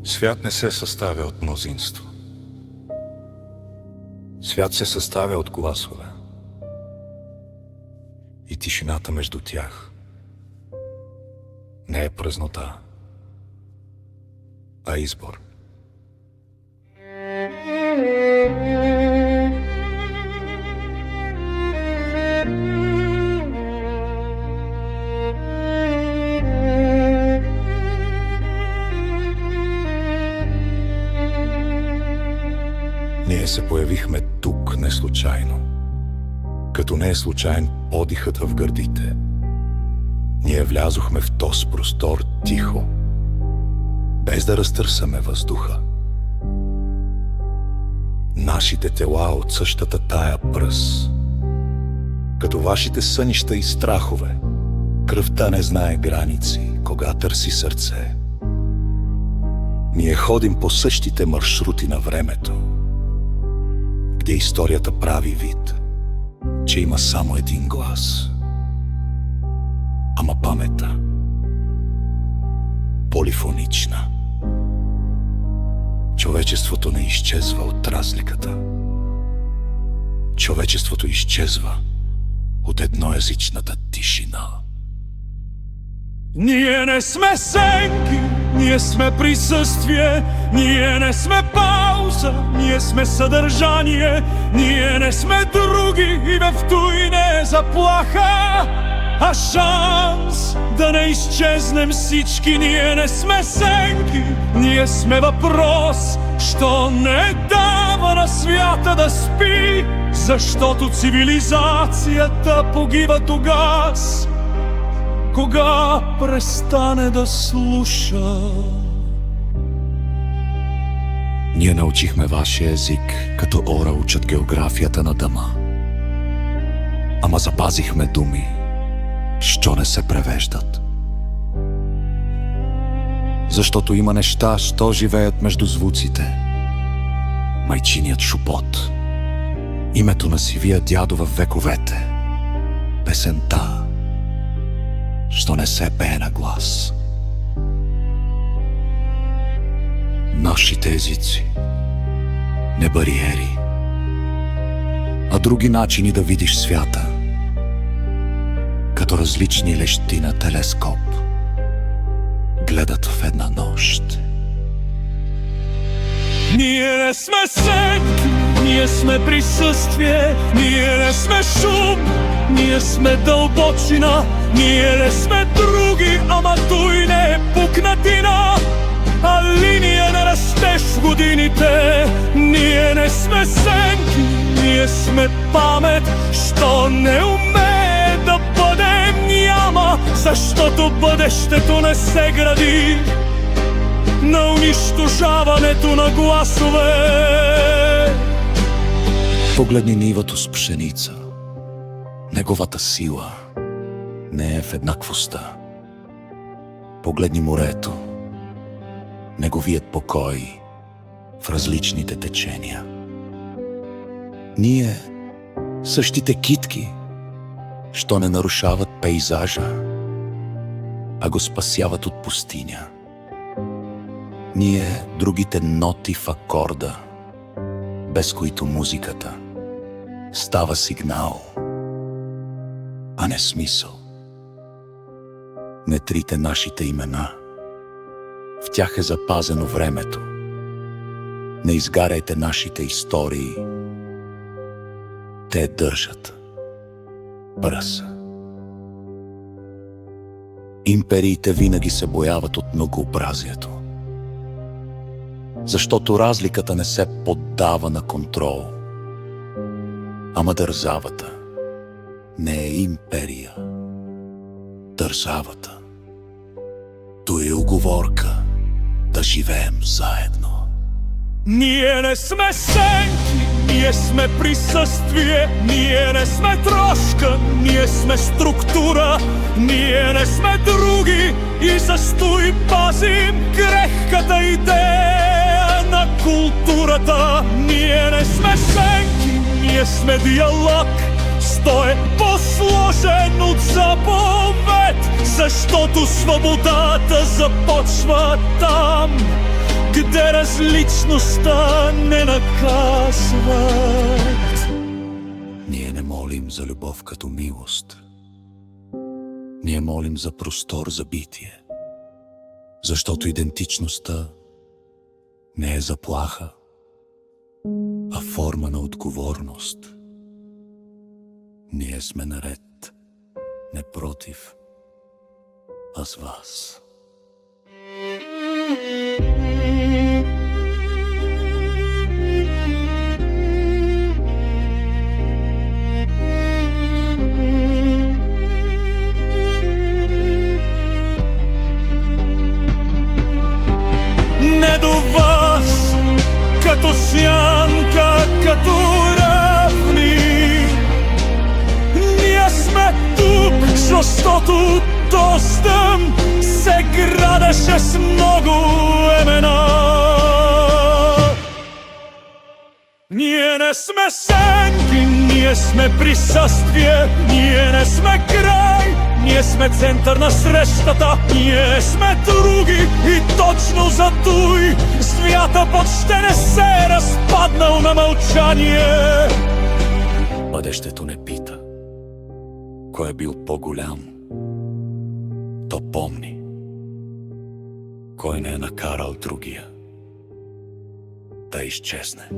Свят не се съставя от мнозинство. Свят се съставя от гласове. И тишината между тях не е празнота, а избор. Ние се появихме тук не случайно. Като не е случайен подихът в гърдите. Ние влязохме в този простор тихо, без да разтърсаме въздуха. Нашите тела от същата тая пръс. Като вашите сънища и страхове, кръвта не знае граници, кога търси сърце. Ние ходим по същите маршрути на времето, где историята прави вид, че има само един глас. Ама паметта полифонична. Човечеството не изчезва от разликата. Човечеството изчезва от едноязичната тишина. Ние не сме сенки, ние сме присъствие, ние не сме пауза, ние сме съдържание, ние не сме други и в той не е заплаха, а шанс да не изчезнем всички. Ние не сме сенки, ние сме въпрос, що не дава на свята да спи, защото цивилизацията погива тогас, кога престане да слуша. Ние научихме вашия език, като ора учат географията на дъма. Ама запазихме думи, що не се превеждат. Защото има неща, що живеят между звуците. Майчиният шупот, името на сивия дядо във вековете, песента, що не се пее на глас. Нашите езици, не бариери, а други начини да видиш свята, като различни лещи на телескоп гледат в една нощ. Ние не сме сенки, ние сме присъствие, ние не сме шум, ние сме дълбочина, ние не сме други, ама той не е пукнатина, а линия на растеж в годините. Ние не сме сенки, ние сме памет, що не умее да бъдем няма, защото бъдещето не се гради на унищожаването на гласове. Погледни нивото с пшеница. Неговата сила не е в еднаквостта. Погледни морето. Неговият покой в различните течения. Ние същите китки, що не нарушават пейзажа, а го спасяват от пустиня. Ние другите ноти в акорда, без които музиката става сигнал, а не смисъл. Не трите нашите имена, в тях е запазено времето. Не изгаряйте нашите истории, те държат пръса. Империите винаги се бояват от многообразието, защото разликата не се поддава на контрол. Ама държавата не е империя. Държавата, то е уговорка да живеем заедно. Ние не сме сенки, ние сме присъствие, ние не сме трошка, ние сме структура, ние не сме други и застой пазим крехката идея на културата. Ние не сме сенки, ние сме диалог, сто е по-сложен от заповед, защото свободата започва там, къде различността не наказва. Ние не молим за любов като милост. Ние молим за простор за битие. Защото идентичността не е заплаха, а форма на отговорност. Ние сме наред, не против, а с вас. Не до вас, като сянка, като равни. Ние сме тук, защото достъм се градеше с много имена. Ние не сме сенки, ние сме присъствие, ние не сме край, ние сме център на срещата, ние сме други и точно за той свята почти не се е разпаднал на мълчание. Бъдещето не пита кой е бил по-голям. То помни кой не е накарал другия да изчезне.